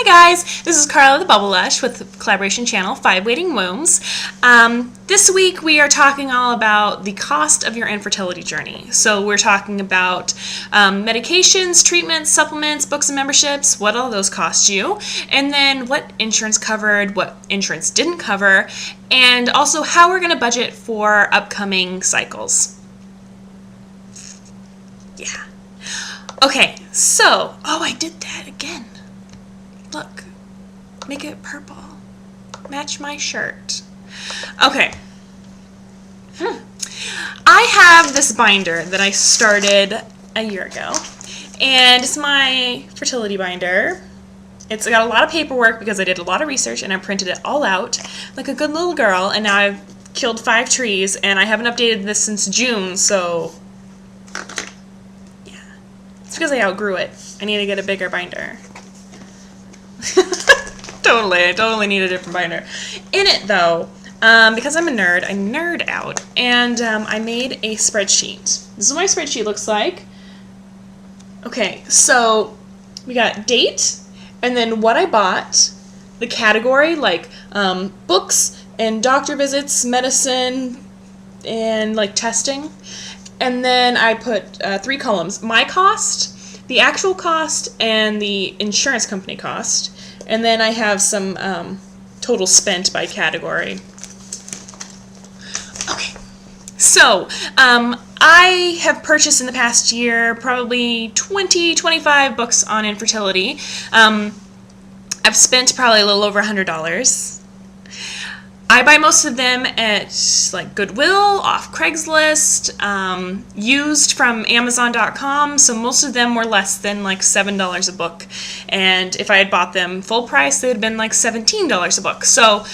Hi guys, this is Carla the Bubble Lush with the collaboration channel 5 Waiting Wombs. This week we are talking all about the cost of your infertility journey. So we're talking about medications, treatments, supplements, books and memberships, what all those cost you, and then what insurance covered, what insurance didn't cover, and also how we're going to budget for upcoming cycles. Yeah. Okay, so, I did that again. Look, make it purple. Match my shirt. Okay. I have this binder that I started a year ago, and it's my fertility binder. It's got a lot of paperwork because I did a lot of research and I printed it all out like a good little girl, and now I've killed 5 trees and I haven't updated this since June, so yeah. It's because I outgrew it. I need to get a bigger binder. I totally need a different binder. In it, though, because I'm a nerd, I nerd out, and I made a spreadsheet. This is what my spreadsheet looks like. Okay, so we got date, and then what I bought, the category, like books and doctor visits, medicine, and like testing, and then I put 3 columns: my cost, the actual cost, and the insurance company cost. And then I have some total spent by category. Okay, so I have purchased in the past year probably 20-25 books on infertility. I've spent probably a little over $100. I buy most of them at like Goodwill, off Craigslist, used from Amazon.com, so most of them were less than like $7 a book. And if I had bought them full price, they would have been like $17 a book. So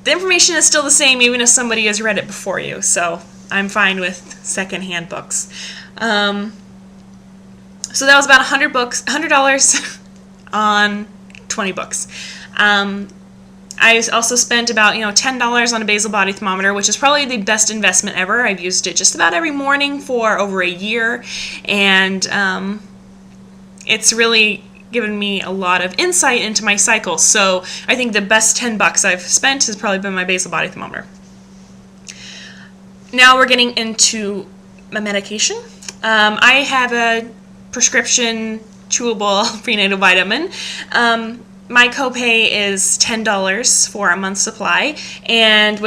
the information is still the same even if somebody has read it before you, so I'm fine with secondhand books. So that was about $100 on 20 books. I also spent about $10 on a basal body thermometer, which is probably the best investment ever. I've used it just about every morning for over a year, and it's really given me a lot of insight into my cycle. So I think the best $10 I've spent has probably been my basal body thermometer. Now we're getting into my medication. I have a prescription chewable prenatal vitamin. My copay is $10 for a month's supply, and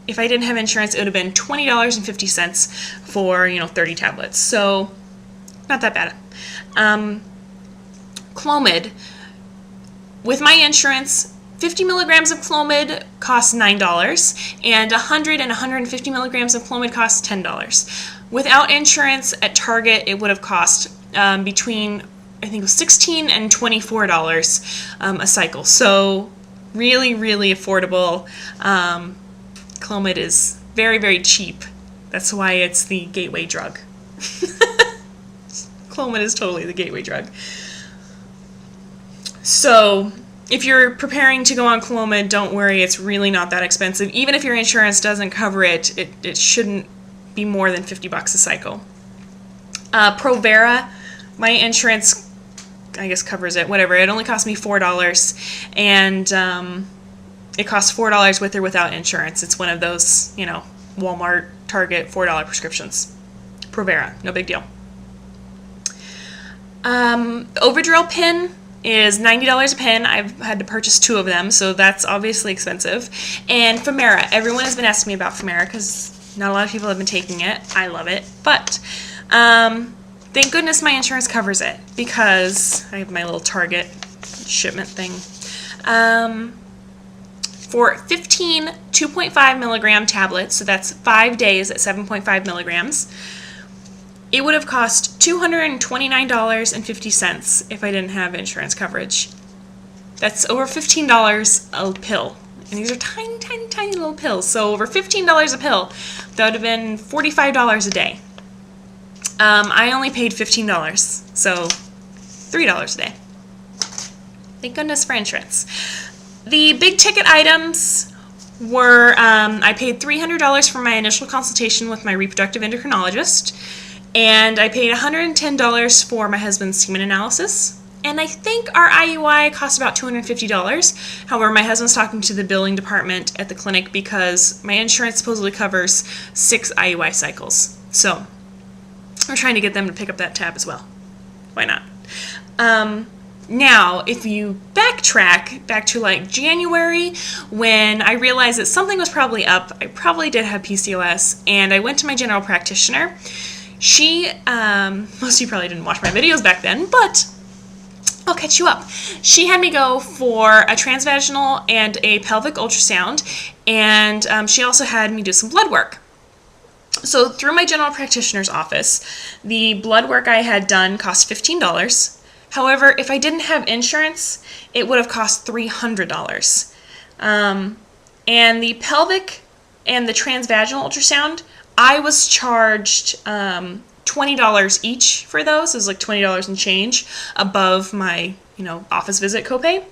if I didn't have insurance, it would have been $20.50 for 30 tablets. So not that bad. Clomid, with my insurance, 50 milligrams of Clomid costs $9, and 100 and 150 milligrams of Clomid costs $10. Without insurance at Target, it would have cost between, I think it was $16 and $24 a cycle. So really, really affordable. Clomid is very, very cheap. That's why it's the gateway drug. Clomid is totally the gateway drug. So if you're preparing to go on Clomid, don't worry, it's really not that expensive. Even if your insurance doesn't cover it, it shouldn't be more than $50 a cycle. Provera, my insurance, I guess, covers it, whatever. It only cost me $4, and it costs $4 with or without insurance. It's one of those, Walmart, Target, $4 prescriptions. Provera, no big deal. Overdrill pin is $90 a pin. I've had to purchase 2 of them, so that's obviously expensive. And Femera, everyone has been asking me about Femera because not a lot of people have been taking it. I love it, but thank goodness my insurance covers it because I have my little Target shipment thing. For 15 2.5 milligram tablets, so that's 5 days at 7.5 milligrams, it would have cost $229.50 if I didn't have insurance coverage. That's over $15 a pill. And these are tiny, tiny, tiny little pills. So over $15 a pill, that would have been $45 a day. I only paid $15, so $3 a day. Thank goodness for insurance. The big ticket items were, I paid $300 for my initial consultation with my reproductive endocrinologist, and I paid $110 for my husband's semen analysis, and I think our IUI cost about $250. However, my husband's talking to the billing department at the clinic because my insurance supposedly covers 6 IUI cycles. So we're trying to get them to pick up that tab as well. Why not? Now, if you backtrack back to like January, when I realized that something was probably up, I probably did have PCOS, and I went to my general practitioner. She, most of you probably didn't watch my videos back then, but I'll catch you up. She had me go for a transvaginal and a pelvic ultrasound, and she also had me do some blood work. So through my general practitioner's office, the blood work I had done cost $15. However, if I didn't have insurance, it would have cost $300. And the pelvic and the transvaginal ultrasound, I was charged $20 each for those. It was like $20 and change above my, office visit copay.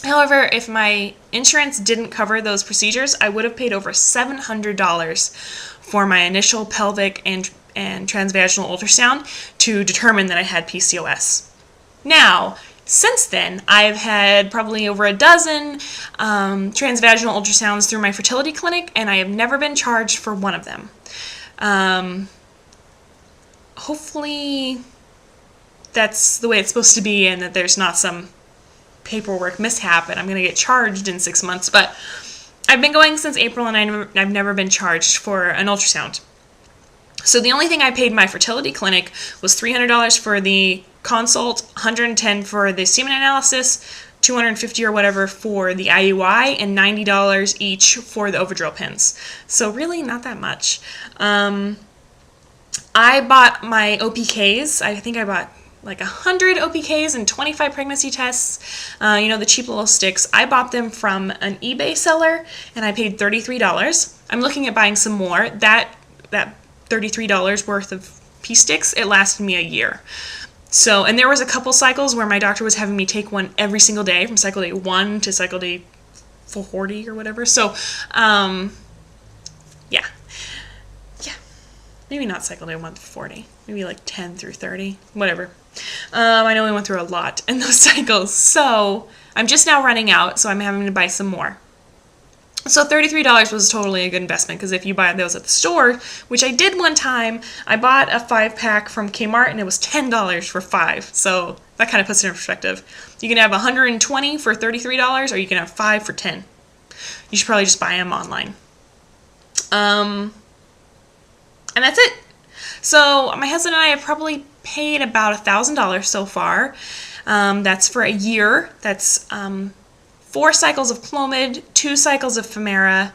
However, if my insurance didn't cover those procedures, I would have paid over $700 for my initial pelvic and transvaginal ultrasound to determine that I had PCOS. Now, since then, I've had probably over a dozen transvaginal ultrasounds through my fertility clinic, and I have never been charged for one of them. Hopefully that's the way it's supposed to be and that there's not some paperwork mishap and I'm going to get charged in 6 months. But I've been going since April and I've never been charged for an ultrasound. So the only thing I paid my fertility clinic was $300 for the consult, $110 for the semen analysis, $250 or whatever for the IUI, and $90 each for the Ovidrel pins. So really not that much. I bought my OPKs. I think I bought like 100 OPKs and 25 pregnancy tests. The cheap little sticks. I bought them from an eBay seller and I paid $33. I'm looking at buying some more. That $33 worth of pee sticks, it lasted me a year. So, and there was a couple cycles where my doctor was having me take one every single day from cycle day 1 to cycle day 40 or whatever. So, yeah. Maybe not cycle day 1 to 40. Maybe like 10 through 30, whatever. I know we went through a lot in those cycles. So, I'm just now running out, so I'm having to buy some more. So $33 was totally a good investment because if you buy those at the store, which I did one time, I bought a 5-pack from Kmart and it was $10 for 5. So that kind of puts it in perspective. You can have 120 for $33 or you can have 5 for 10. You should probably just buy them online. And that's it. So my husband and I have probably paid about $1,000 so far. That's for a year. That's 4 cycles of Clomid, 2 cycles of Femera,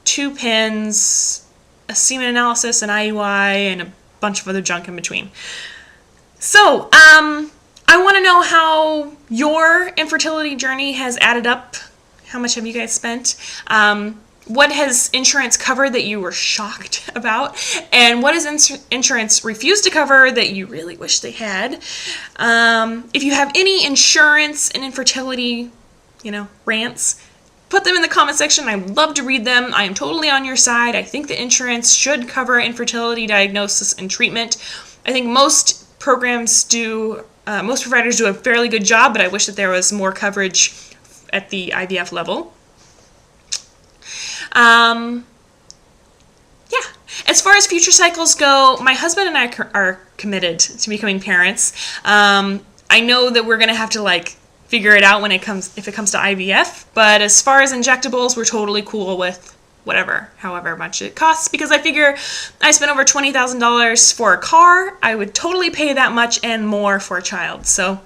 2 pins, a semen analysis, an IUI, and a bunch of other junk in between. So, I want to know how your infertility journey has added up. How much have you guys spent? What has insurance covered that you were shocked about? And what has insurance refused to cover that you really wish they had? If you have any insurance and infertility rants, put them in the comment section. I'd love to read them. I am totally on your side. I think the insurance should cover infertility diagnosis and treatment. I think most providers do a fairly good job, but I wish that there was more coverage at the IVF level. As far as future cycles go, my husband and I are committed to becoming parents. I know that we're going to have to figure it out if it comes to IVF, but as far as injectables, we're totally cool with however much it costs, because I figure I spent over $20,000 for a car. I would totally pay that much and more for a child. So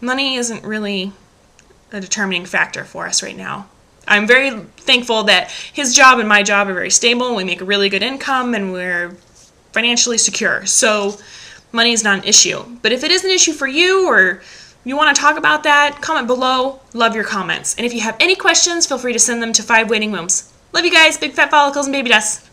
money isn't really a determining factor for us right now. I'm very thankful that his job and my job are very stable. We make a really good income and we're financially secure. So money is not an issue. But if it is an issue for you or you want to talk about that, comment below. Love your comments. And if you have any questions, feel free to send them to 5 Waiting Rooms. Love you guys. Big fat follicles and baby dust.